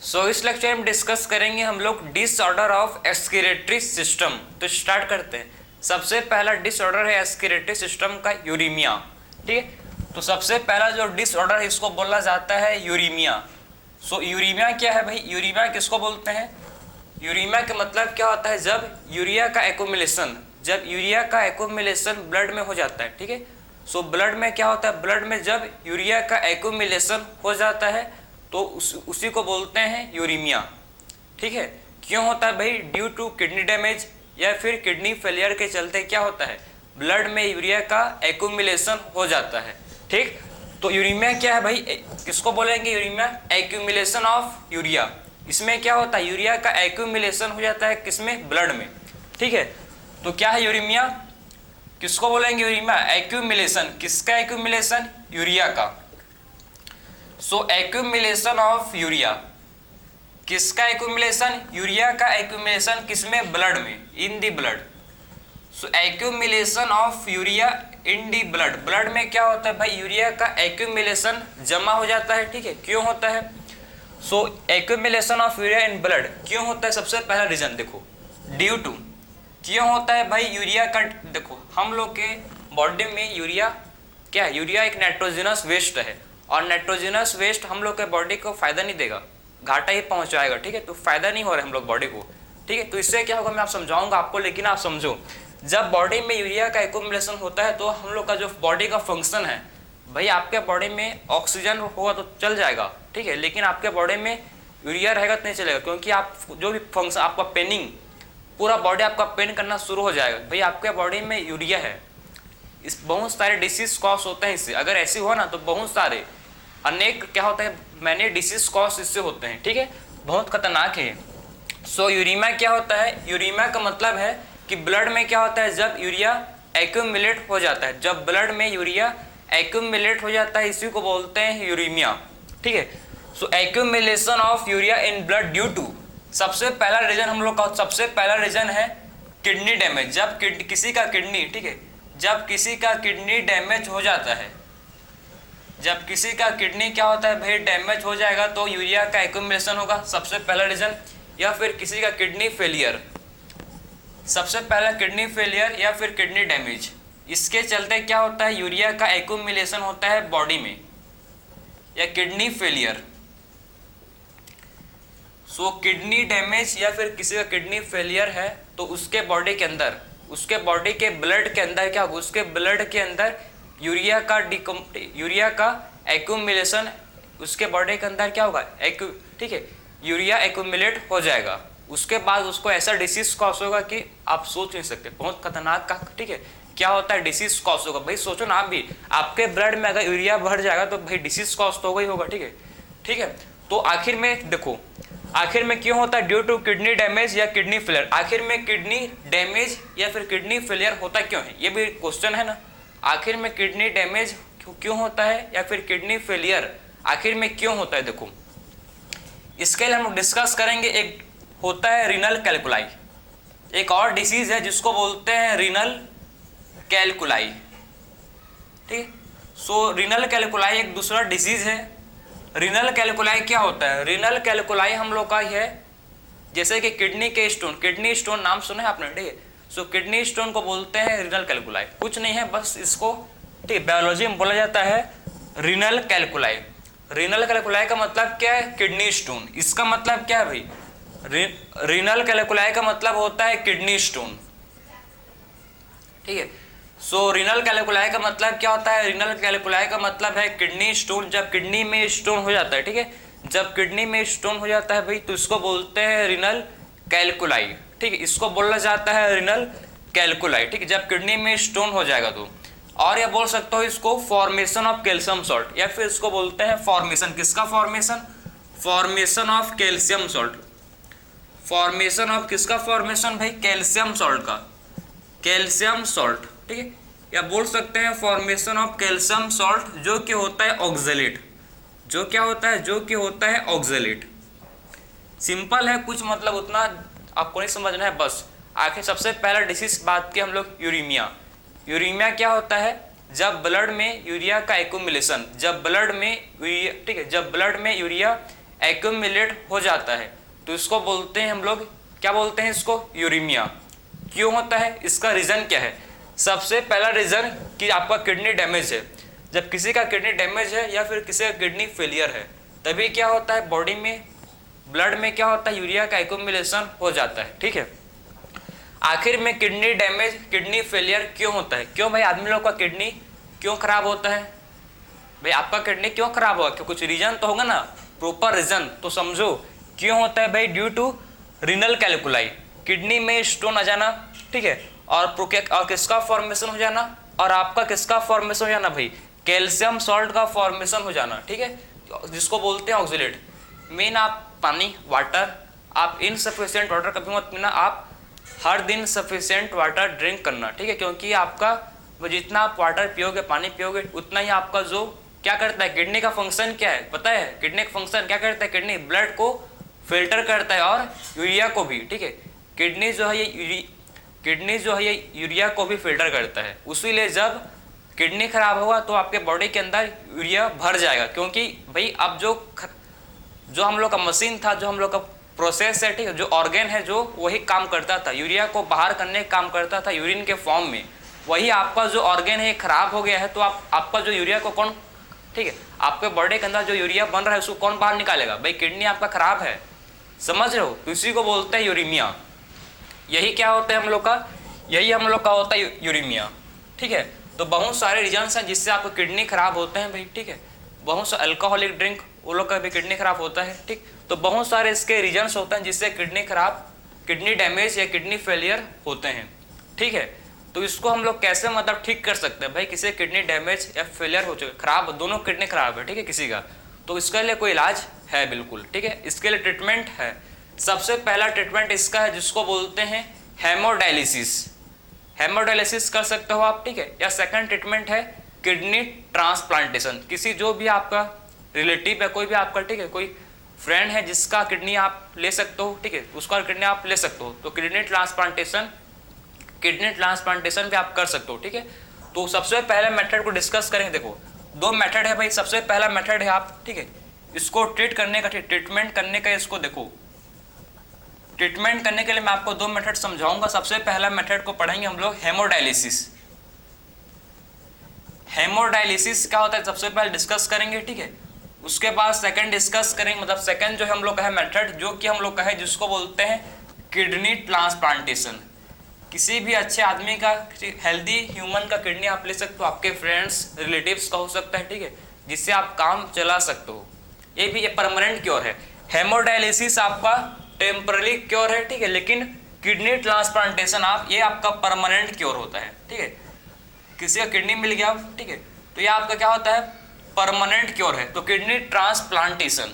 इस लेक्चर में डिस्कस करेंगे हम लोग डिसऑर्डर ऑफ एक्सक्रीटरी सिस्टम। तो स्टार्ट करते हैं। सबसे पहला डिसऑर्डर है एक्सक्रीटरी सिस्टम का यूरीमिया। ठीक है, तो सबसे पहला जो डिसऑर्डर है इसको बोला जाता है यूरीमिया। यूरीमिया क्या है भाई? यूरीमिया किसको बोलते हैं? यूरीमिया का मतलब क्या होता है? जब यूरिया का एक्यूमुलेशन ब्लड में हो जाता है। ठीक है, ब्लड में क्या होता है? ब्लड में जब यूरिया का एक्यूमुलेशन हो जाता है तो उसी को बोलते हैं यूरीमिया। ठीक है, क्यों होता है भाई? ड्यू टू किडनी डैमेज या फिर किडनी फेलियर के चलते क्या होता है? ब्लड में यूरिया का एक्यूमुलेशन हो जाता है। ठीक, तो यूरीमिया क्या है भाई? किसको बोलेंगे यूरीमिया? Accumulation of urea. इसमें क्या होता है? यूरिया का एक्यूमुलेशन हो जाता है किसमें? ब्लड में। ठीक है, तो क्या है यूरीमिया? किसको बोलेंगे यूरीमिया? एक्यूमुलेशन। किसका एक्यूमुलेशन? यूरिया का। Accumulation of urea. किसका एक्यूमुलेशन? यूरिया का एक्यूमुलेशन किसमें? ब्लड में, in the blood. Accumulation of urea in the blood. Blood में क्या होता है भाई? यूरिया का एक्यूमुलेशन जमा हो जाता है। ठीक है, क्यों होता है? Accumulation of urea in blood क्यों होता है? सबसे पहला रीजन देखो, ड्यू टू। क्यों होता है भाई? यूरिया का, देखो हम लोग के बॉडी में यूरिया क्या है? यूरिया एक नाइट्रोजनस वेस्ट है और नाइट्रोजनस वेस्ट हम लोग के बॉडी को फायदा नहीं देगा, घाटा ही पहुंचाएगा। ठीक है, तो फायदा नहीं हो रहा है हम लोग बॉडी को। ठीक है, तो इससे क्या होगा मैं आप समझाऊंगा आपको, लेकिन आप समझो जब बॉडी में यूरिया का एक्यूमुलेशन होता है तो हम लोग का जो बॉडी का फंक्शन है भाई, आपके बॉडी में ऑक्सीजन होगा तो चल जाएगा। ठीक है, लेकिन आपके बॉडी में यूरिया रहेगा तो नहीं चलेगा, क्योंकि आप जो भी फंक्शन आपका पेनिंग, पूरा बॉडी आपका पेन करना शुरू हो जाएगा। भाई आपके बॉडी में यूरिया है, इस बहुत सारे डिसीज कॉज होते हैं इससे। अगर ऐसे हुआ ना तो बहुत सारे अनेक क्या होता है, मैंने डिसीज कॉज इससे होते हैं। ठीक है, बहुत खतरनाक है। यूरीमिया क्या होता है? यूरीमिया का मतलब है कि ब्लड में क्या होता है? जब यूरिया एक्यूमुलेट हो जाता है, जब ब्लड में यूरिया एक्यूमुलेट हो जाता है, इसी को बोलते हैं यूरीमिया। ठीक है, accumulation of urea in blood due to, सबसे पहला रीजन हम लोग का, सबसे पहला रीजन है किडनी डैमेज। जब किसी का किडनी, ठीक है, जब किसी का किडनी डैमेज हो जाता है, जब किसी का किडनी क्या होता है भाई? डैमेज हो जाएगा तो यूरिया का एक्यूमुलेशन होगा, सबसे पहला रीजन। या फिर किसी का किडनी फेलियर, सबसे पहला किडनी फेलियर या फिर किडनी डैमेज, इसके चलते क्या होता है? यूरिया का एक्यूमुलेशन होता है बॉडी में, या किडनी फेलियर। किडनी डैमेज या फिर किसी का किडनी फेलियर है तो उसके बॉडी के अंदर, उसके बॉडी के ब्लड के अंदर क्या होगा? उसके ब्लड के अंदर यूरिया का एक्यूमुलेशन, उसके बॉडी के अंदर क्या होगा? ठीक है, यूरिया एक्यूमुलेट हो जाएगा। उसके बाद उसको ऐसा डिसीज कॉज होगा कि आप सोच नहीं सकते, बहुत खतरनाक का। ठीक है, क्या होता है? डिसीज कॉज होगा। भाई सोचो ना आप भी, आपके ब्लड में अगर यूरिया बढ़ जाएगा तो भाई डिसीज कॉज तो होगा ही होगा। ठीक है, ठीक है, तो आखिर में देखो, आखिर में क्यों होता है? ड्यू टू किडनी डैमेज या किडनी फेलियर। आखिर में किडनी डैमेज या फिर किडनी फेलियर होता क्यों है? ये भी क्वेश्चन है ना। आखिर में किडनी डैमेज क्यों होता है या फिर किडनी फेलियर आखिर में क्यों होता है? देखो, इसके लिए हम डिस्कस करेंगे। एक होता है रीनल कैलकुलाई, एक और डिसीज है जिसको बोलते हैं रीनल कैलकुलाई। ठीक है, रीनल कैलकुलाई एक दूसरा डिसीज है। रीनल कैलकुलाई क्या होता है? रीनल कैलकुलाई हम लोग का है जैसे कि किडनी के स्टोन, किडनी स्टोन नाम सुना है आपने? ठीक है, किडनी स्टोन को बोलते हैं रीनल कैलकुलाई। कुछ नहीं है, बस इसको ठीक बायोलॉजी में बोला जाता है रीनल कैलकुलाई। रीनल कैलकुलाई का मतलब क्या है? Kidney stone. इसका मतलब क्या है भाई? रीनल कैलकुलाई का मतलब होता है किडनी स्टोन। ठीक है, रीनल कैलकुलाई का मतलब क्या होता है? रीनल कैलकुलाई का मतलब है किडनी स्टोन। जब किडनी में स्टोन हो जाता है, ठीक है, जब किडनी में स्टोन हो जाता है भाई तो इसको बोलते हैं रीनल कैलकुलाई। ठीक है, इसको बोला जाता है रीनल कैलकुलाई। ठीक है, जब किडनी में स्टोन हो जाएगा तो। और ये बोल सकते हो इसको फॉर्मेशन ऑफ कैल्शियम सॉल्ट, या फिर इसको बोलते हैं फॉर्मेशन, किसका formation? Formation of calcium salt. Formation of किसका फॉर्मेशन भाई? कैल्शियम सॉल्ट का, कैल्शियम सॉल्ट। ठीक है, या बोल सकते हैं फॉर्मेशन ऑफ कैल्शियम सॉल्ट, जो कि होता है ऑक्जेलेट। जो क्या होता है? जो कि होता है ऑक्जेलेट। सिंपल है, कुछ मतलब उतना आपको नहीं समझना है बस। आखिर सबसे पहला डिसीज बात की हम लोग यूरीमिया। यूरीमिया क्या होता है? जब ब्लड में यूरिया का एक्यूमुलेशन, जब ब्लड में यूरिया, ठीक है, जब ब्लड में यूरिया एक्यूमुलेट हो जाता है, तो इसको बोलते हैं हम लोग, क्या बोलते हैं इसको, यूरेमिया। क्यों होता है, इसका रीज़न क्या है? सबसे पहला रीज़न कि आपका किडनी डैमेज है। जब किसी का किडनी डैमेज है या फिर किसी का किडनी फेलियर है, तभी क्या होता है, बॉडी में ब्लड में क्या होता है, यूरिया का एक्यूमुलेशन हो जाता है। ठीक है, आखिर में किडनी डैमेज, किडनी फेलियर क्यों होता है? क्यों भाई आदमी लोग का किडनी क्यों खराब होता है? भाई आपका किडनी क्यों खराब हुआ? क्यों, कुछ रीजन तो होगा ना, प्रॉपर रीजन तो समझो क्यों होता है भाई। Due to renal calculi, kidney में स्टोन आ जाना, ठीक है, और किसका फॉर्मेशन हो जाना, और आपका किसका फॉर्मेशन हो जाना भाई, कैल्शियम सॉल्ट का फॉर्मेशन हो जाना। ठीक है, जिसको बोलते हैं ऑक्सलेट। मेन आप पानी, वाटर, आप इनसफिशिएंट वाटर कभी मत पीना, आप हर दिन सफिशिएंट वाटर ड्रिंक करना। ठीक है, क्योंकि आपका वो जितना आप वाटर पियोगे, पानी पियोगे, उतना ही आपका जो क्या करता है, किडनी का फंक्शन क्या है पता है? किडनी का फंक्शन क्या करता है, किडनी ब्लड को फिल्टर करता है और यूरिया को भी। ठीक है, किडनी जो है ये यूरिया को भी फिल्टर करता है। इसीलिए जब किडनी खराब होगा तो आपके बॉडी के अंदर यूरिया भर जाएगा, क्योंकि भाई अब जो हम लोग का मशीन था, जो हम लोग का प्रोसेस है, ठीक है, जो ऑर्गेन है, जो वही काम करता था, यूरिया को बाहर करने का काम करता था यूरिन के फॉर्म में, वही आपका जो ऑर्गेन है खराब हो गया है, तो आपका जो यूरिया को कौन, ठीक है, आपके बॉडी के अंदर जो यूरिया बन रहा है उसको कौन बाहर निकालेगा? भाई किडनी आपका खराब है, समझ रहे हो? इसी को बोलते हैं यूरेमिया। यही क्या होता है हम लोग का, यही हम लोग का होता है यूरेमिया। ठीक है, तो बहुत सारे रीजन्स हैं जिससे आपको किडनी खराब होते हैं भाई। ठीक है, बहुत से अल्कोहलिक ड्रिंक, वो लोग का भी किडनी खराब होता है। ठीक, तो बहुत सारे इसके रीजन्स होते हैं जिससे किडनी खराब, किडनी डैमेज या किडनी फेलियर होते हैं। ठीक है, तो इसको हम लोग कैसे मतलब ठीक कर सकते हैं भाई? किसी किडनी डैमेज या फेलियर हो चुके, खराब, दोनों किडनी खराब है, ठीक है, किसी का, तो इसके लिए कोई इलाज है बिल्कुल। ठीक है, इसके लिए ट्रीटमेंट है। सबसे पहला ट्रीटमेंट इसका है जिसको बोलते हैं हेमोडायलिसिस। हेमोडायलिसिस कर सकते हो आप। ठीक है, या सेकंड ट्रीटमेंट है किडनी ट्रांसप्लांटेशन। किसी जो भी आपका रिलेटिव है, कोई भी आपका, ठीक है, कोई फ्रेंड है जिसका किडनी आप ले सकते हो, ठीक है, उसका किडनी आप ले सकते हो, तो किडनी ट्रांसप्लांटेशन भी आप कर सकते हो। ठीक है, तो सबसे पहले मेथड को डिस्कस करेंगे। देखो, दो मेथड है भाई। सबसे पहला मेथड है आप, ठीक है, इसको ट्रीटमेंट करने का इसको देखो, ट्रीटमेंट करने के लिए मैं आपको दो मेथड समझाऊंगा। सबसे पहला मेथड को पढ़ेंगे हम लोग हेमोडायलिसिस। हेमोडायलिसिस क्या होता है सबसे पहले डिस्कस करेंगे। ठीक है, उसके बाद सेकंड डिस्कस करेंगे, मतलब सेकंड जो हम लोग का है मेथड, जो कि हम लोग का है जिसको बोलते हैं किडनी ट्रांसप्लांटेशन। किसी भी अच्छे आदमी का, हेल्दी ह्यूमन का किडनी आप ले सकते हो, आपके फ्रेंड्स रिलेटिव्स का हो सकता है, ठीक है, जिससे आप काम चला सकते हो। ये भी परमानेंट क्योर है। हेमोडायलिसिस आपका टेम्पररी क्योर है, ठीक है, लेकिन किडनी ट्रांसप्लांटेशन ये आपका परमानेंट क्योर होता है। ठीक है, किसी का किडनी मिल गया, ठीक है, तो ये आपका क्या होता है, परमानेंट क्योर है। तो किडनी ट्रांसप्लांटेशन,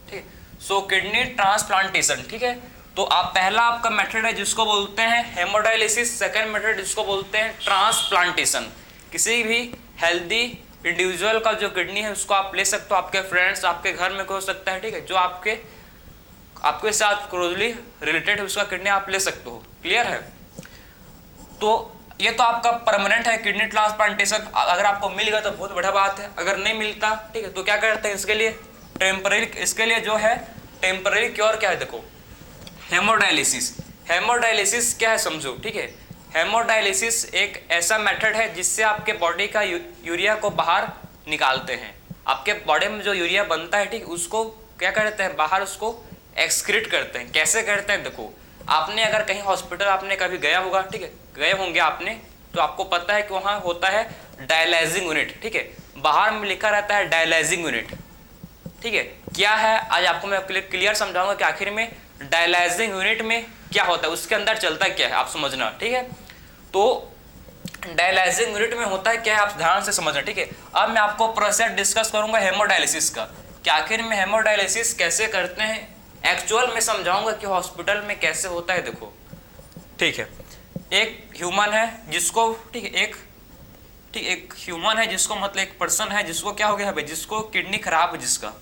ठीक है, सो किडनी ट्रांसप्लांटेशन, ठीक है। तो आप पहला आपका मेथड है जिसको बोलते हैं हेमोडायलिसिस, सेकंड मेथड जिसको बोलते हैं ट्रांसप्लांटेशन। किसी भी हेल्दी इंडिविजुअल का जो किडनी है उसको आप ले सकते हो, आपके फ्रेंड्स, आपके घर में कोई हो सकता है, ठीक है, जो आपके साथ क्लोजली रिलेटेड है, उसका किडनी आप ले सकते हो। क्लियर है? तो ये तो आपका परमानेंट है किडनी ट्रांसप्लांटेशन। अगर आपको मिल गया तो बहुत बढ़िया बात है, अगर नहीं मिलता, ठीक है, तो क्या करते हैं इसके लिए टेम्पररी, इसके लिए जो है टेम्पररी क्योर क्या है, देखो हेमोडायलिसिस। हेमोडायलिसिस क्या है समझो, ठीक है। हेमोडायलिसिस एक ऐसा मेथड है जिससे आपके बॉडी का यूरिया को बाहर निकालते हैं। आपके बॉडी में जो यूरिया बनता है, ठीक, उसको क्या करते हैं, बाहर उसको एक्सक्रीट करते हैं। कैसे करते हैं, देखो, आपने अगर कहीं हॉस्पिटल आपने कभी गया होगा, ठीक है, गए होंगे आपने, तो आपको पता है कि वहाँ होता है डायलाइजिंग यूनिट, ठीक है, बाहर में लिखा रहता है डायलाइजिंग यूनिट, ठीक है। क्या है, आज आपको मैं क्लियर समझाऊंगा कि आखिर में डायलाइजिंग यूनिट में क्या होता है, उसके अंदर चलता क्या है, आप समझना, ठीक है। तो डायलाइजिंग यूनिट में होता है क्या है, आप ध्यान से समझना, ठीक है। अब मैं आपको प्रोसेस डिस्कस करूंगा हेमोडायलिसिस का, कि आखिर में हेमोडायलिसिस कैसे करते हैं, एक्चुअल में समझाऊंगा कि हॉस्पिटल में कैसे होता है। देखो, ठीक है, एक ह्यूमन है जिसको, ठीक है, एक ह्यूमन है जिसको, मतलब एक पर्सन है जिसको क्या हो गया है, जिसको किडनी खराब है, जिसका,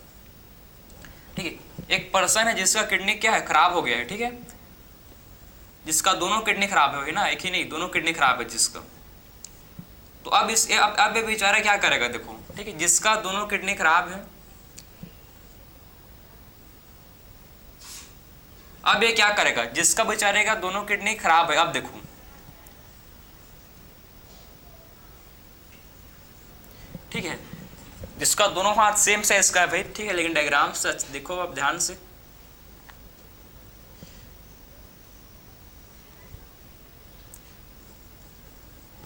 ठीक है, एक पर्सन है जिसका किडनी क्या है, खराब हो गया है, ठीक है, जिसका दोनों किडनी खराब है ना, एक ही नहीं, दोनों किडनी खराब है जिसका, तो अब अब ये बेचारा क्या करेगा, देखो ठीक है, जिसका दोनों किडनी खराब है, अब ये क्या करेगा, जिसका बेचारे का दोनों किडनी खराब है, अब देखो ठीक है, जिसका दोनों हाथ सेम साइज का है भाई, ठीक है, लेकिन डायग्राम सच देखो अब ध्यान से,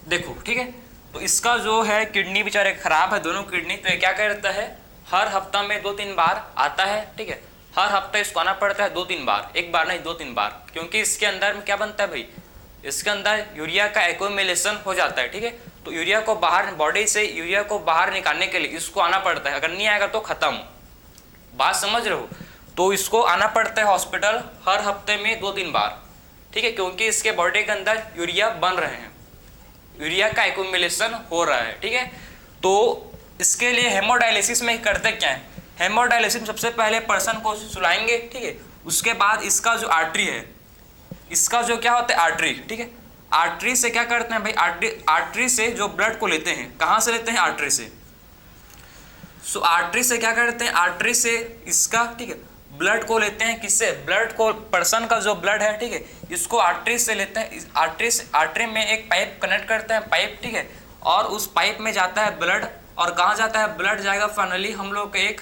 देखो ठीक है, तो इसका जो है किडनी बेचारे खराब है, दोनों किडनी, तो ये क्या करता है, हर हफ्ता में 2-3 बार आता है, ठीक है, हर हफ्ता इसको आना पड़ता है 2-3 बार, एक बार नहीं 2-3 बार, क्योंकि इसके अंदर में क्या बनता है भाई, इसके अंदर यूरिया का एक्यूमुलेशन हो जाता है, ठीक है, तो यूरिया को बाहर, बॉडी से यूरिया को बाहर निकालने के लिए इसको आना पड़ता है, अगर नहीं आएगा तो खत्म, बात समझ रहे हो, तो इसको आना पड़ता है हॉस्पिटल हर हफ्ते में 2-3 बार, ठीक है, क्योंकि इसके बॉडी के अंदर यूरिया बन रहे हैं, यूरिया का एक्यूमुलेशन हो रहा है, ठीक है, तो इसके लिए हेमोडायलिसिस में करते क्या है, हेमोडायलिसिस में सबसे पहले पर्सन को सुलाएंगे, ठीक है, उसके बाद इसका जो आर्टरी है, इसका जो क्या होता है आर्टरी, ठीक है, आर्टरी से क्या करते हैं भाई, आर्टरी से जो ब्लड को लेते हैं, कहाँ से लेते हैं, आर्टरी से, सो आर्टरी से क्या करते हैं, आर्टरी से इसका, ठीक है, ब्लड को लेते हैं, किससे, ब्लड को, पर्सन का जो ब्लड है, ठीक है, इसको आर्टरी से लेते हैं, आर्टरी से, आर्टरी में एक पाइप कनेक्ट करते हैं, पाइप, ठीक है, और उस पाइप में जाता है ब्लड, और कहाँ जाता है ब्लड, जाएगा फाइनली हम लोग एक,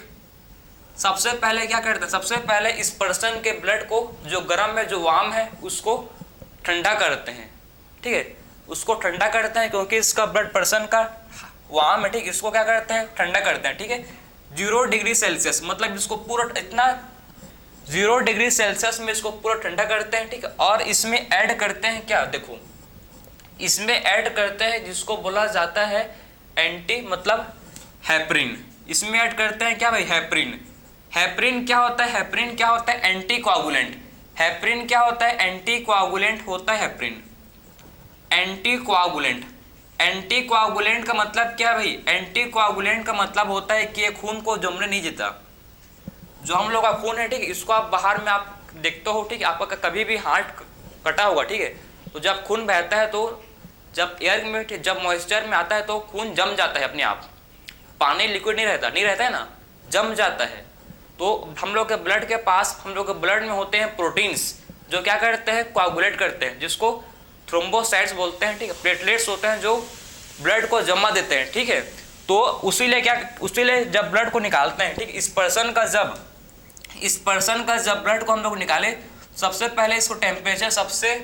सबसे पहले क्या करते हैं, सबसे पहले इस पर्सन के ब्लड को, जो गर्म है, जो वार्म है, उसको ठंडा करते हैं, ठीक है, उसको ठंडा करते हैं, क्योंकि इसका ब्लड पर्सन का वार्म है, ठीक, इसको क्या करते हैं, ठंडा करते हैं, ठीक है, 0 डिग्री सेल्सियस, मतलब इसको पूरा इतना 0 डिग्री सेल्सियस में इसको पूरा ठंडा करते हैं, ठीक है, और इसमें ऐड करते हैं क्या, देखो इसमें ऐड करते हैं जिसको बोला जाता है एंटी, मतलब हेपरिन, इसमें ऐड करते हैं क्या भाई, हेपरिन, हेपरिन क्या होता है, हेपरिन क्या होता है, एंटी कोआगुलेंट, हेपरिन क्या होता है, एंटी कोआगुलेंट होता है, heparin anti coagulant, anti coagulant का मतलब क्या भाई, एंटी कोआगुलेंट का मतलब होता है कि ये खून को जमने नहीं देता, जो हम लोग का खून है, ठीक है, इसको आप बाहर में आप देखते हो, ठीक है, आपका कभी भी हार्ट कटा होगा, ठीक है, तो जब खून बहता है, तो जब एयर में, जब मॉइस्चर में आता है तो खून जम जाता है अपने आप, पानी लिक्विड नहीं रहता है ना, जम जाता है, तो हम लोग के ब्लड के पास, हम लोग के ब्लड में होते हैं प्रोटीन्स, जो क्या करते हैं, कोआगुलेट करते हैं, जिसको थ्रोम्बोसाइट्स बोलते हैं, ठीक है, प्लेटलेट्स होते हैं जो ब्लड को जमा देते हैं, ठीक है, तो उसीलिए जब ब्लड को निकालते हैं, ठीक, इस पर्सन का जब ब्लड को हम लोग निकाले, सबसे पहले इसको टेम्परेचर सबसे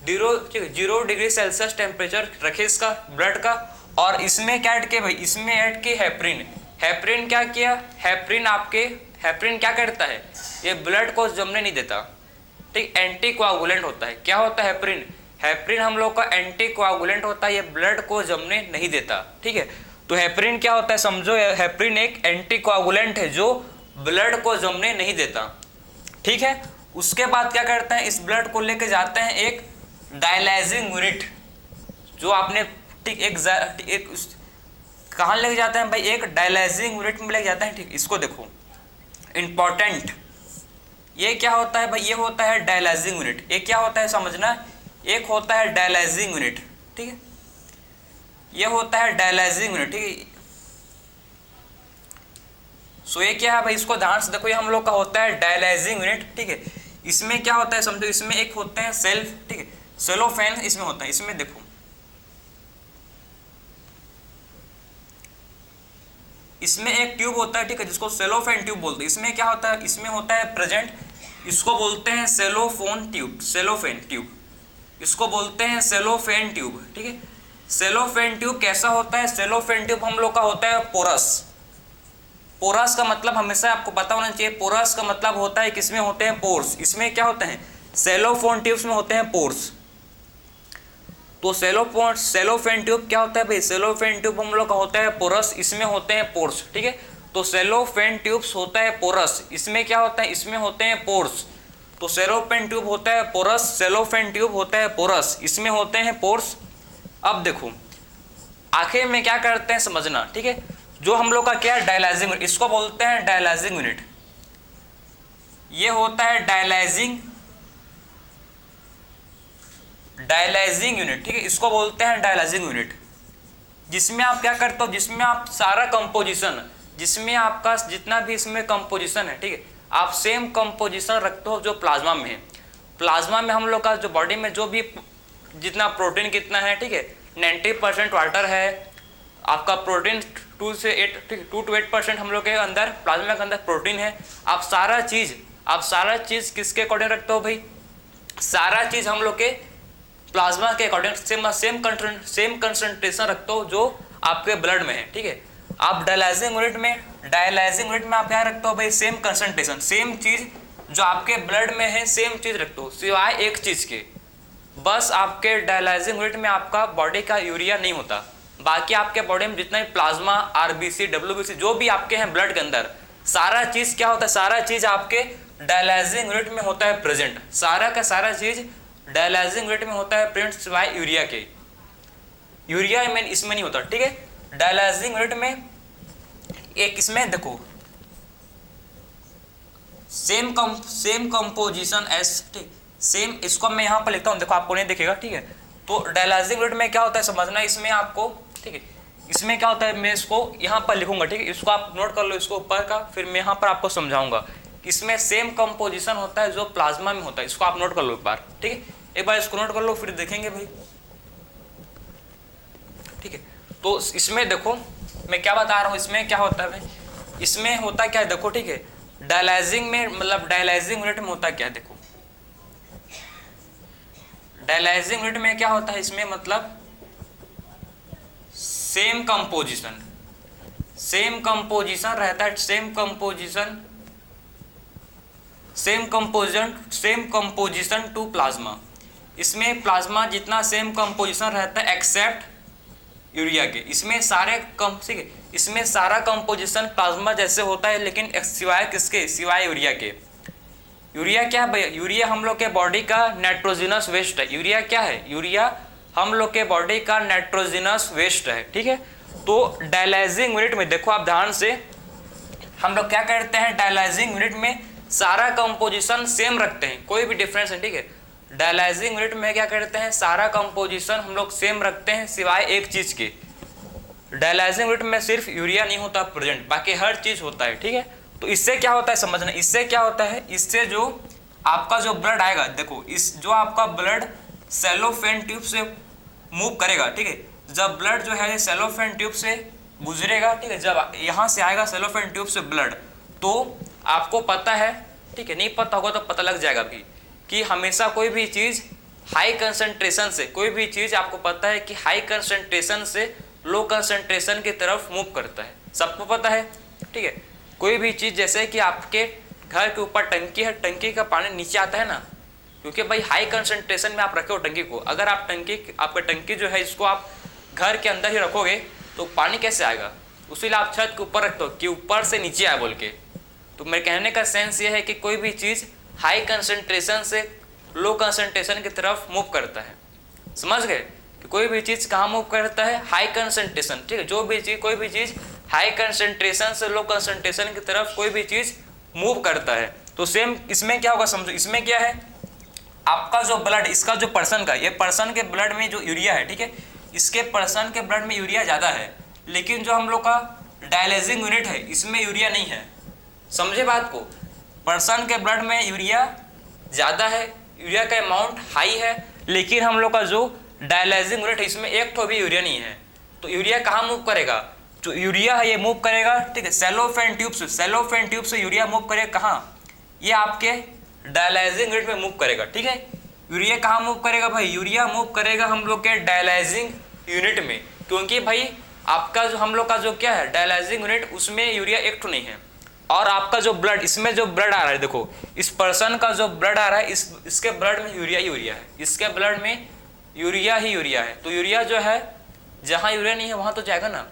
0 डिग्री सेल्सियस टेम्परेचर रखे इसका ब्लड का, और इसमें क्या ऐड किया भाई, इसमें ऐड किया हेपरिन, हेपरिन क्या किया, हेपरिन क्या करता है, ये ब्लड को जमने नहीं देता, ठीक, एंटी कोआगुलेंट होता है, क्या होता है हेपरिन, हेपरिन हम लोग का एंटी कोआगुलेंट होता है, ये ब्लड को जमने नहीं देता, ठीक है, तो हेपरिन क्या होता है, समझो हेपरिन एक एंटी कोआगुलेंट है जो ब्लड को जमने नहीं देता, ठीक है, उसके बाद क्या करते हैं, इस ब्लड को लेके जाते हैं एक डायलाइजिंग यूनिट, जो आपने, ठीक, एक कहाँ लेके जाते हैं भाई, एक डायलाइजिंग यूनिट में लेके जाते हैं, ठीक, इसको देखो इंपॉर्टेंट, ये क्या होता है भाई, ये होता है डायलाइजिंग यूनिट, ये क्या होता है समझना, एक होता है डायलाइजिंग यूनिट, ठीक है, ये होता है डायलाइजिंग यूनिट, ठीक है, सो ये क्या है भाई, इसको ध्यान से देखो, ये हम लोग का होता है डायलाइजिंग यूनिट, ठीक है, इसमें क्या होता है समझो, इसमें एक होते हैं सेल्फ, ठीक है, सेलोफेन इसमें होता है, इसमें देखो इसमें एक ट्यूब होता है, ठीक है, जिसको सेलोफेन ट्यूब बोलते हैं, इसमें क्या होता है, इसमें होता है प्रेजेंट, इसको बोलते हैं सेलोफेन ट्यूब, इसको बोलते हैं सेलोफेन ट्यूब, ठीक है, सेलोफेन ट्यूब कैसा होता है, सेलोफेन ट्यूब हम लोग का होता है पोरस, पोरस का मतलब हमेशा आपको पता होना चाहिए, पोरस का मतलब होता है किसमें होते हैं, पोर्स, इसमें क्या होते हैं, सेलोफेन ट्यूब्स में होते हैं पोर्स, तो सेलोफेन ट्यूब क्या होता है भाई, सेलोफेन ट्यूब हम लोग का होता है पोरस, इसमें होते हैं पोर्स, ठीक है, तो सेलोफेन ट्यूब्स होता है पोरस, इसमें क्या होता है, इसमें होते हैं पोर्स, तो सेलोफेन ट्यूब होता है पोरस, सेलोफेन ट्यूब होता है पोरस, इसमें होते हैं पोर्स। अब देखो आखिर में क्या करते हैं समझना, ठीक है, जो हम लोग का क्या है डायलाइजिंग, इसको बोलते हैं डायलाइजिंग यूनिट, ये होता है डायलाइजिंग यूनिट, ठीक है, इसको बोलते हैं डायलाइजिंग यूनिट, जिसमें आप क्या करते हो, जिसमें आप सारा कंपोजिशन, जिसमें आपका जितना भी इसमें कंपोजिशन है, ठीक है, आप सेम कंपोजिशन रखते हो जो प्लाज्मा में है। प्लाज्मा में हम लोग का जो बॉडी में जो भी जितना प्रोटीन कितना है, ठीक है, 90% वाटर है, आपका प्रोटीन 2 से 8, ठीक, 2 to 8% हम लोग के अंदर प्लाज्मा के अंदर प्रोटीन है। आप सारा चीज़ किसके अकॉर्डिंग रखते हो भाई, सारा चीज़ हम लोग के प्लाज्मा के अकॉर्डिंग सेम कंसंट्रेशन रखते हो जो आपके ब्लड में है, ठीक है। आप डायलाइजिंग यूनिट में आप क्या रखते हो भाई, सेम कंसंट्रेशन, सेम चीज़ जो आपके ब्लड में है सेम चीज़ रखते हो, सिवाय एक चीज़ के, बस आपके डायलाइजिंग यूनिट में आपका बॉडी का यूरिया नहीं होता। बाकी आपके बॉडी में जितना भी प्लाज्मा, आरबीसी, डब्ल्यूबीसी जो भी आपके हैं ब्लड के अंदर, सारा चीज़ क्या होता है, सारा चीज़ आपके डायलाइजिंग यूनिट में होता है प्रेजेंट, सारा का सारा चीज़ डायलाइजिंग यूनिट में होता है प्रेजेंट, सिवाय यूरिया के। यूरिया में इसमें नहीं होता, ठीक है। डायलाइजिंग यूनिट में एक इसमें देखो सेम कंपोजिशन एस, ठीक, सेम, इसको मैं यहाँ पर लिखता हूँ, देखो आपको नहीं दिखेगा, ठीक है। तो डायलाइजिंग यूनिट में क्या होता है समझना, इसमें आपको, ठीक है, इसमें क्या होता है, मैं इसको यहाँ पर लिखूंगा, ठीक है, इसको आप नोट कर लो, इसको ऊपर का, फिर मैं यहाँ पर आपको समझाऊंगा। इसमें सेम कंपोजिशन होता है जो प्लाज्मा में होता है, इसको आप नोट कर लो एक बार, ठीक है, एक बार इसको नोट कर लो, फिर देखेंगे भाई, ठीक है। तो इसमें देखो मैं क्या बता रहा हूँ, इसमें क्या होता है भाई, इसमें होता क्या है देखो, ठीक है, डायलाइजिंग में, मतलब डायलाइजिंग यूनिट में होता क्या है देखो, डायलाइजिंग यूनिट में क्या होता है, इसमें मतलब सेम कंपोजिशन रहता है, सेम कंपोजिशन टू प्लाज्मा। इसमें प्लाज्मा जितना सेम कंपोजिशन रहता है एक्सेप्ट यूरिया के, इसमें सारे ठीक है, इसमें सारा कंपोजिशन प्लाज्मा जैसे होता है, लेकिन सिवाय किसके, सिवाय यूरिया के। यूरिया क्या है भैया, यूरिया हम लोग के बॉडी का नाइट्रोजनस वेस्ट है। यूरिया क्या है, यूरिया हम लोग के बॉडी का नाइट्रोजनस वेस्ट है, ठीक है। तो डायलाइजिंग यूनिट में देखो आप ध्यान से, हम लोग क्या करते हैं, डायलाइजिंग यूनिट में सारा कंपोजिशन सेम रखते हैं, कोई भी डिफरेंस है, ठीक है। डायलाइजिंग यूनिट में क्या करते हैं, सारा कंपोजिशन हम लोग सेम रखते हैं सिवाय एक चीज़ के। डायलाइजिंग यूनिट में सिर्फ यूरिया नहीं होता प्रेजेंट, बाकी हर चीज़ होता है, ठीक है। तो इससे क्या होता है समझना, इससे क्या होता है, इससे जो आपका जो ब्लड आएगा, देखो इस जो आपका ब्लड सेलोफेन ट्यूब से मूव करेगा, ठीक है, जब ब्लड जो है सेलोफेन ट्यूब से गुजरेगा, ठीक है, जब यहाँ से आएगा सेलोफेन ट्यूब से ब्लड, तो आपको पता है, ठीक है, नहीं पता होगा तो पता लग जाएगा भी, कि हमेशा कोई भी चीज़ हाई कंसंट्रेशन से, कोई भी चीज़ आपको पता है कि हाई कंसंट्रेशन से लो कंसंट्रेशन की तरफ मूव करता है, सबको पता है, ठीक है। कोई भी चीज़ जैसे कि आपके घर के ऊपर टंकी है, टंकी का पानी नीचे आता है ना, क्योंकि भाई हाई कंसंट्रेशन में आप रखे हो टंकी को, अगर आप आपका टंकी जो है इसको आप घर के अंदर ही रखोगे तो पानी कैसे आएगा, उसीलिए आप छत के ऊपर रखते हो कि ऊपर से नीचे आए बोल के। तो मेरे कहने का सेंस ये है कि कोई भी चीज़ हाई कंसंट्रेशन से लो कंसंट्रेशन की तरफ मूव करता है, समझ गए, कि कोई भी चीज़ कहाँ मूव करता है, हाई कंसंट्रेशन, ठीक है, जो भी चीज़, कोई भी चीज़ हाई कंसंट्रेशन से लो कंसंट्रेशन की तरफ कोई भी चीज़ मूव करता है। तो सेम इसमें क्या होगा समझो, इसमें क्या है, आपका जो ब्लड, इसका जो पर्सन का, ये पर्सन के ब्लड में जो यूरिया है, ठीक है, इसके पर्सन के ब्लड में यूरिया ज़्यादा है, लेकिन जो हम लोग का डायलाइजिंग यूनिट है इसमें यूरिया नहीं है, समझे बात को। पर्सन के ब्लड में यूरिया ज़्यादा है, यूरिया का अमाउंट हाई है, लेकिन हम लोग का जो डायलाइजिंग यूनिट है इसमें एक तो भी यूरिया नहीं है। तो यूरिया कहाँ मूव करेगा, जो यूरिया है ये मूव करेगा, ठीक है, सेलोफेन ट्यूब से यूरिया मूव करेगा कहाँ, ये आपके डायलाइजिंग यूनिट में मूव करेगा, ठीक है। यूरिया कहाँ मूव करेगा भाई, यूरिया मूव करेगा हम लोग के डायलाइजिंग यूनिट में, क्योंकि भाई आपका जो हम लोग का जो क्या है डायलाइजिंग यूनिट, उसमें यूरिया एक तो नहीं है, और आपका जो ब्लड, इसमें जो ब्लड आ रहा है, देखो इस पर्सन का जो ब्लड आ रहा है, इसके ब्लड में यूरिया ही यूरिया है, इसके ब्लड में यूरिया ही यूरिया है। तो यूरिया जो है जहाँ यूरिया नहीं है वहाँ तो जाएगा ना,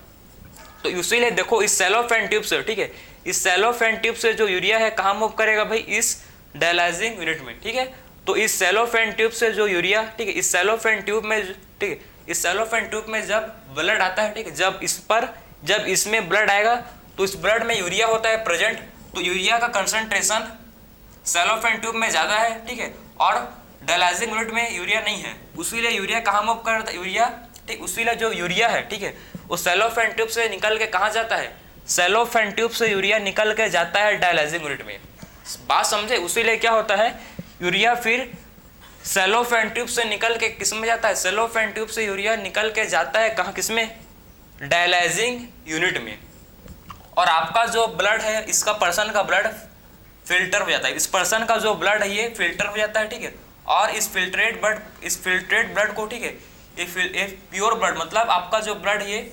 तो इसीलिए देखो इस सेलोफेन ट्यूब से, ठीक है, इस सेलोफेन ट्यूब से जो यूरिया है कहाँ मूव करेगा भाई, इस डायलाइजिंग यूनिट में, ठीक है। तो इस सेलोफेन ट्यूब से जो यूरिया, ठीक है, इस सेलोफेन ट्यूब में, ठीक है, इस सेलोफेन ट्यूब में जब ब्लड आता है, ठीक है, जब इसमें ब्लड आएगा तो इस ब्लड में यूरिया होता है प्रेजेंट, तो यूरिया का कंसंट्रेशन सेलोफेन ट्यूब में ज़्यादा है, ठीक है, और डायलाइजिंग यूनिट में यूरिया नहीं है, उसीलिए यूरिया कहाँ मूव करता है, यूरिया ठीक, उसीलिए जो यूरिया है, ठीक है, वो सेलोफेन ट्यूब से निकल के कहाँ जाता है, सेलोफेन ट्यूब से यूरिया निकल के जाता है डायलाइजिंग यूनिट में। बात समझे, उसीलिए क्या होता है, यूरिया फिर सेलोफेन ट्यूब से निकल के किस में जाता है, सेलोफेन ट्यूब से यूरिया निकल के जाता है कहाँ, किस में, डायलाइजिंग यूनिट में। और आपका जो ब्लड है, इसका पर्सन का ब्लड फिल्टर हो जाता है, इस पर्सन का जो ब्लड है ये फिल्टर हो जाता है, ठीक है। और इस फिल्ट्रेट ब्लड को, ठीक है, ये प्योर ब्लड, मतलब आपका जो ब्लड है ये,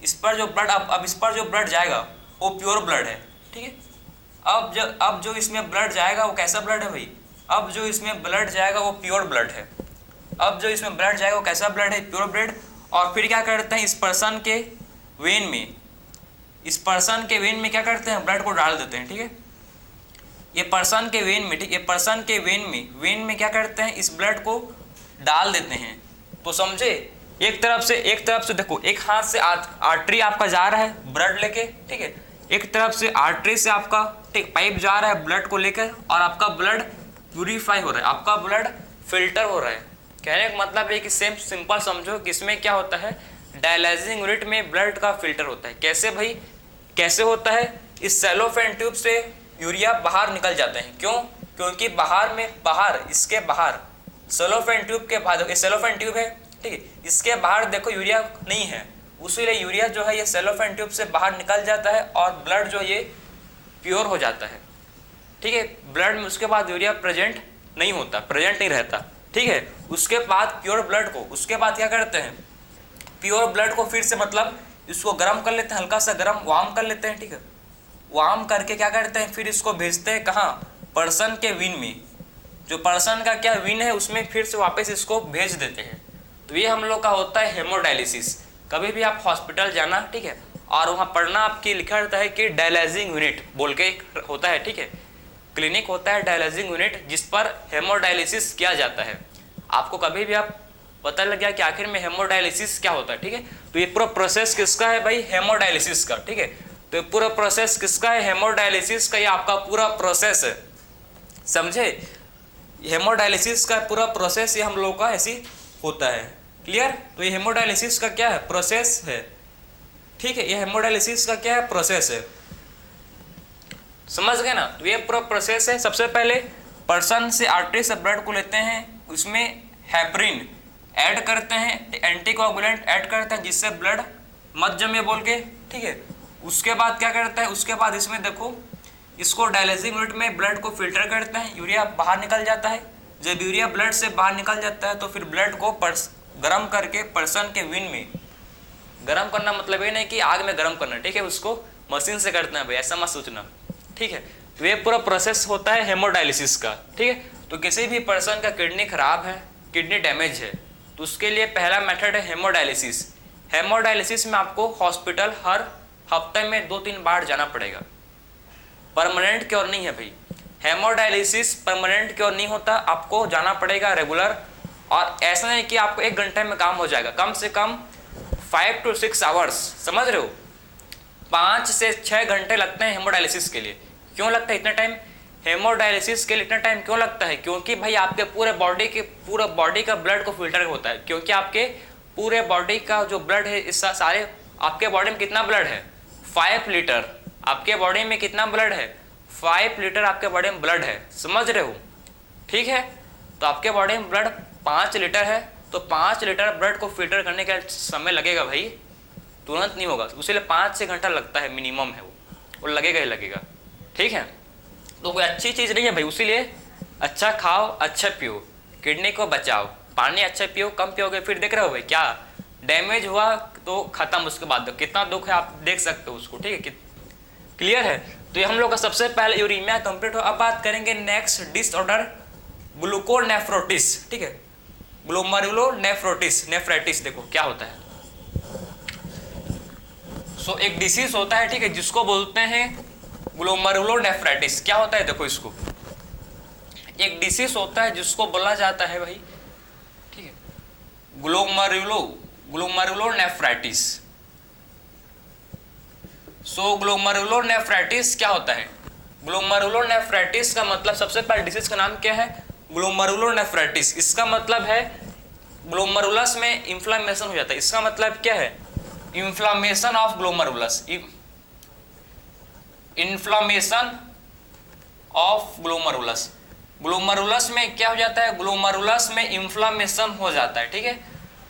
इस पर जो ब्लड अब इस पर जो ब्लड जाएगा वो प्योर ब्लड है, ठीक है। अब जो इसमें ब्लड जाएगा वो कैसा ब्लड है भाई, अब जो इसमें ब्लड जाएगा वो प्योर ब्लड है, अब जो इसमें ब्लड जाएगा वो कैसा ब्लड है, प्योर ब्लड। और फिर क्या करते हैं, इस पर्सन के वेन में क्या करते हैं, ब्लड को डाल देते हैं, ठीक है। ये पर्सन के वेन में, ठीक है, पर्सन के वेन में क्या करते हैं, इस ब्लड को डाल देते हैं। तो समझे, एक तरफ से देखो, एक हाथ से आर्टरी आपका जा रहा है ब्लड लेके, ठीक है, एक तरफ से आर्टरी से आपका, ठीक, पाइप जा रहा है ब्लड को लेकर, और आपका ब्लड प्यूरिफाई हो रहा है, आपका ब्लड फिल्टर हो रहा है। कहने का मतलब है कि सेम सिंपल समझो कि इसमें क्या होता है, डायलाइजिंग यूनिट में ब्लड का फिल्टर होता है। कैसे भाई, कैसे होता है, इस सेलोफेन ट्यूब से यूरिया बाहर निकल जाते हैं, क्यों, क्योंकि इसके बाहर सेलोफेन ट्यूब के बाहर, ये सेलोफेन ट्यूब है, ठीक है, इसके बाहर देखो यूरिया नहीं है, उसीलिए यूरिया जो है ये सेलोफेन ट्यूब से बाहर निकल जाता है और ब्लड जो ये प्योर हो जाता है, ठीक है। ब्लड में उसके बाद यूरिया प्रेजेंट नहीं रहता, ठीक है। उसके बाद प्योर ब्लड को, उसके बाद क्या करते हैं, प्योर ब्लड को फिर से मतलब इसको गर्म कर लेते हैं, हल्का सा गर्म वार्म कर लेते हैं, ठीक है। वार्म करके क्या करते हैं, फिर इसको भेजते हैं कहाँ, पर्सन के विन में, जो पर्सन का क्या विन है उसमें फिर से वापस इसको भेज देते हैं। तो ये हम लोग का होता है हेमोडायलिसिस। कभी भी आप हॉस्पिटल जाना, ठीक है, और वहाँ पढ़ना आपकी लिखा रहता है कि डायलाइजिंग यूनिट बोल के होता है, ठीक है, क्लिनिक होता है डायलाइजिंग यूनिट जिस पर हेमोडायलिसिस किया जाता है। आपको कभी भी आप पता लग गया कि आखिर में हेमोडायलिसिस क्या होता है, ठीक है। तो ये पूरा प्रोसेस किसका है भाई, हेमोडायलिसिस का, ठीक है। तो ये पूरा प्रोसेस किसका है, हेमोडायलिसिस का, ये आपका पूरा प्रोसेस है, समझे। हेमोडायलिसिस का पूरा प्रोसेस ये हम लोग का ऐसी होता है, क्लियर। तो ये हेमोडायलिसिस का क्या है, प्रोसेस है, ठीक है, ये हेमोडायलिसिस का क्या है, प्रोसेस है, समझ गए ना। तो ये पूरा प्रोसेस है। सबसे पहले पर्सन से आर्टरी से ब्लड को लेते हैं, उसमें हेपरिन ऐड करते हैं, एंटीकोगुलेंट ऐड करते हैं जिससे ब्लड मत जमे बोल के, ठीक है। उसके बाद क्या करता है, उसके बाद इसमें देखो, इसको डायलाइजिंग यूनिट में ब्लड को फिल्टर करते हैं, यूरिया बाहर निकल जाता है। जब यूरिया ब्लड से बाहर निकल जाता है तो फिर ब्लड को गर्म करके पर्सन के विन में, गर्म करना मतलब ये नहीं कि आग में गर्म करना, ठीक है, उसको मशीन से करते हैं भाई, ऐसा मत सोचना, ठीक है। तो ये पूरा प्रोसेस होता है हेमोडायलिसिस का, ठीक है। तो किसी भी पर्सन का किडनी खराब है, किडनी डैमेज है, तो उसके लिए पहला मेथड है हेमोडायलिसिस। हेमोडायलिसिस में आपको हॉस्पिटल हर हफ्ते में 2-3 बार जाना पड़ेगा। परमानेंट क्योर नहीं है भाई, हेमोडायलिसिस परमानेंट क्योर नहीं होता, आपको जाना पड़ेगा रेगुलर। और ऐसा नहीं कि आपको 1 घंटे में काम हो जाएगा, कम से कम 5 to 6 आवर्स, समझ रहे हो, 5 से 6 घंटे लगते हैं हेमोडायलिसिस के लिए। क्यों लगता है इतना टाइम, हेमोडायलिसिस के लिए इतना टाइम क्यों लगता है, क्योंकि भाई आपके पूरे बॉडी का ब्लड को फिल्टर होता है, क्योंकि आपके पूरे बॉडी का जो ब्लड है, इस सारे आपके बॉडी में कितना ब्लड है, 5 लीटर, आपके बॉडी में कितना ब्लड है, 5 लीटर आपके बॉडी में ब्लड है, समझ रहे हो, ठीक है। तो आपके बॉडी में ब्लड 5 लीटर है, तो 5 लीटर ब्लड को फिल्टर करने का समय लगेगा भाई, तुरंत नहीं होगा, उसी लिए 5 से घंटा लगता है, मिनिमम है वो लगेगा ही लगेगा, ठीक है। तो कोई अच्छी चीज़ नहीं है भाई, उसीलिए अच्छा खाओ, अच्छा पियो, किडनी को बचाओ, पानी अच्छा पियो, कम पियोगे फिर देख रहे हो भाई क्या डैमेज हुआ तो खत्म, उसके बाद कितना दुख है आप देख सकते हो उसको, ठीक है, क्लियर है। तो ये हम लोग का सबसे पहले यूरीमिया कंप्लीट हो। अब बात करेंगे नेक्स्ट डिसऑर्डर ग्लूकोनेफ्रोटिस, ठीक है, ग्लोमेरुलोनेफ्राइटिस। देखो क्या होता है, सो एक डिसीज होता है, ठीक है, जिसको बोलते हैं ग्लोमेरुलोनेफ्राइटिस। क्या होता है देखो, इसको एक डिसीज होता है जिसको बोला जाता है भाई, ठीक है, ग्लोमेरुलोनेफ्राइटिस। सो ग्लोमेरुलोनेफ्राइटिस क्या होता है, ग्लोमेरुलोनेफ्राइटिस का मतलब सबसे पहले डिसीज का नाम क्या है, ग्लोमेरुलोनेफ्राइटिस। इसका मतलब है ग्लोमरुलस में इंफ्लामेशन हो जाता है। इसका मतलब क्या है, इंफ्लामेशन ऑफ ग्लोमरुलस, इन्फ्लामेशन ऑफ ग्लोमरुलस। ग्लोमरुलस में क्या हो जाता है, ग्लोमरुलस में इंफ्लामेशन हो जाता है, ठीक है।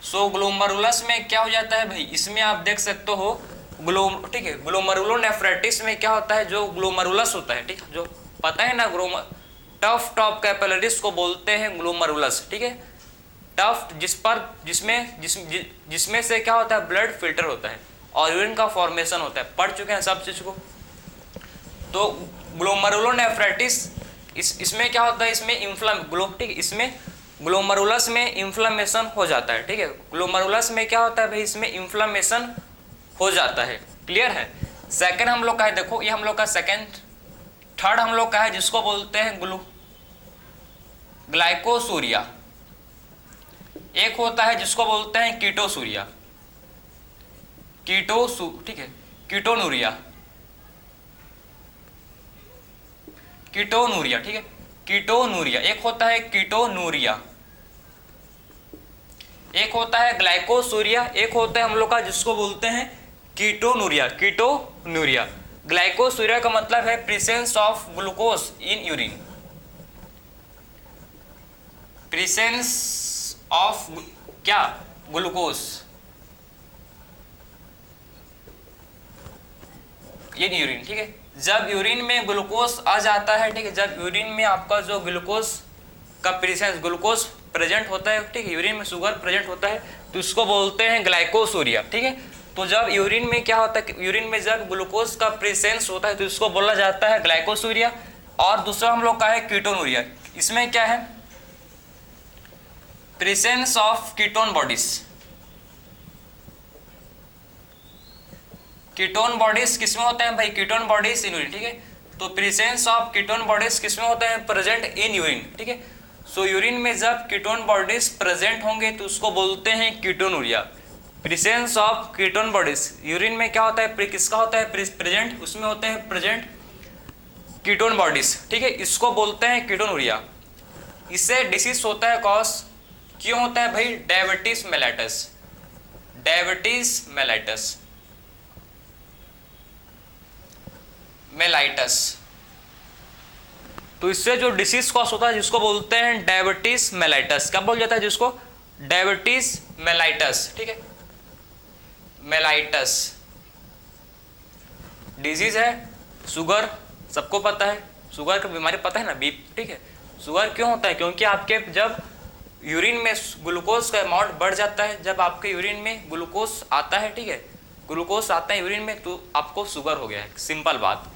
सो ग्लोमरुलस में क्या हो जाता है भाई, इसमें आप देख सकते हो ठीक है, ग्लोमरुलोनेफ्राइटिस में क्या होता है, जो ग्लोमरुलस होता है, ठीक है, जो पता है ना, टफ टॉप कैपिलरीज को बोलते हैं ग्लोमरुलस, ठीक है। टफ जिसमें से क्या होता है, ब्लड फिल्टर होता है और यूरिन का फॉर्मेशन होता है। पढ़ चुके हैं सब चीज को। तो ग्लोमरुलोनेफ्राइटिस इसमें क्या होता है, इसमें इसमें ग्लोमरुलस में इंफ्लामेशन हो जाता है, ठीक है। ग्लोमरुलस में क्या होता है भाई, इसमें इंफ्लामेशन हो जाता है। क्लियर है। सेकंड हम लोग का है, देखो ये हम लोग का सेकंड। थर्ड हम लोग का है जिसको बोलते हैं ग्लाइकोसूरिया। एक होता है जिसको बोलते हैं कीटोसूरिया, ठीक है, कीटोनूरिया, ठीक है, कीटोनूरिया। एक होता है कीटोनूरिया, एक होता है ग्लाइकोसूरिया, एक होता है हम लोग का जिसको बोलते हैं कीटोनूरिया। ग्लाइकोसूरिया का मतलब है presence of glucose in urine, presence of क्या, ग्लूकोज इन यूरिन, ठीक है। जब यूरिन में ग्लूकोज आ जाता है, ठीक है, जब यूरिन में आपका जो ग्लूकोज का प्रेजेंस, ग्लूकोज प्रेजेंट होता है, ठीक है, यूरिन में शुगर प्रेजेंट होता है, तो इसको बोलते हैं ग्लाइकोसूरिया, ठीक है। तो जब यूरिन में क्या होता है, यूरिन में जब ग्लूकोज का प्रेजेंस होता है तो इसको बोला जाता है ग्लाइकोसूरिया। और दूसरा हम लोग का है कीटोनूरिया। इसमें क्या है, presence of ketone bodies. Ketone bodies किसमें होते हैं भाई, कीटोन बॉडीज इन यूरिन, ठीक है। तो प्रेजेंस ऑफ कीटोन बॉडीज किसमें होते हैं, प्रेजेंट इन यूरिन, ठीक है। सो यूरिन में जब कीटोन बॉडीज प्रेजेंट होंगे तो उसको बोलते हैं ketonuria. Presence of ketone bodies, urine में क्या होता है, किसका होता है प्रेजेंट, उसमें होते हैं प्रेजेंट कीटोन बॉडीज, ठीक है, इसको बोलते हैं कीटोनूरिया। इससे डिसीज होता है कॉज, क्यों होता है भाई, डायबिटीज मेलाइटस, डायबिटीज मेलाइटस। तो इससे जो डिसीज कॉज होता है जिसको बोलते हैं डायबिटीज मेलाइटस। क्या बोल जाता है जिसको, डायबिटीज मेलाइटस, ठीक है, मेलाइटस डिजीज है। शुगर सबको पता है, शुगर की बीमारी पता है ना, बीप, ठीक है। शुगर क्यों होता है, क्योंकि आपके जब यूरिन में ग्लूकोज का अमाउंट बढ़ जाता है, जब आपके यूरिन में ग्लूकोज आता है, ठीक है, ग्लूकोज आता है यूरिन में, तो आपको शुगर हो गया है, सिंपल बात।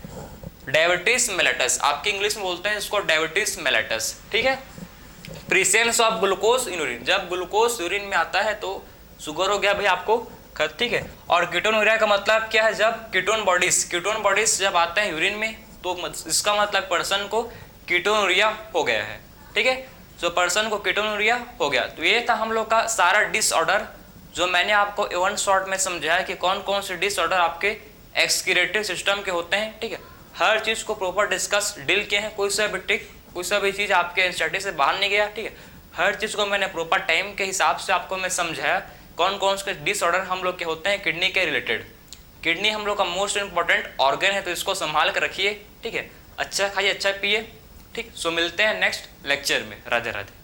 डायबिटीज मेलाइटस, आपके इंग्लिश में बोलते हैं इसको डायबिटीज मेलाइटस, ठीक है। Presence of glucose in urine, जब ग्लूकोज यूरिन में आता है तो शुगर हो गया भाई आपको, ठीक है। और कीटोनूरिया का मतलब क्या है, जब कीटोन बॉडीज जब आते हैं यूरिन में तो इसका मतलब पर्सन को कीटोनूरिया हो गया है, ठीक है। जो पर्सन को कीटोनूरिया हो गया। तो ये था हम लोग का सारा डिसऑर्डर जो मैंने आपको वन शॉर्ट में समझाया कि कौन कौन से डिसऑर्डर आपके एक्सक्रीटरी सिस्टम के होते हैं, ठीक है। हर चीज़ को प्रॉपर डिस्कस डील किए हैं, कोई सा भी ट्रिक, कोई सा भी चीज़ आपके एनसीईआरटी से बाहर नहीं गया, ठीक है। हर चीज़ को मैंने प्रॉपर टाइम के हिसाब से आपको मैं समझाया कौन कौन से डिसऑर्डर हम लोग के होते हैं किडनी के रिलेटेड। किडनी हम लोग का मोस्ट इंपॉर्टेंट ऑर्गन है, तो इसको संभाल कर रखिए, ठीक है। अच्छा खाइए, अच्छा पिए, ठीक। सो मिलते हैं नेक्स्ट लेक्चर में। राधे राधे।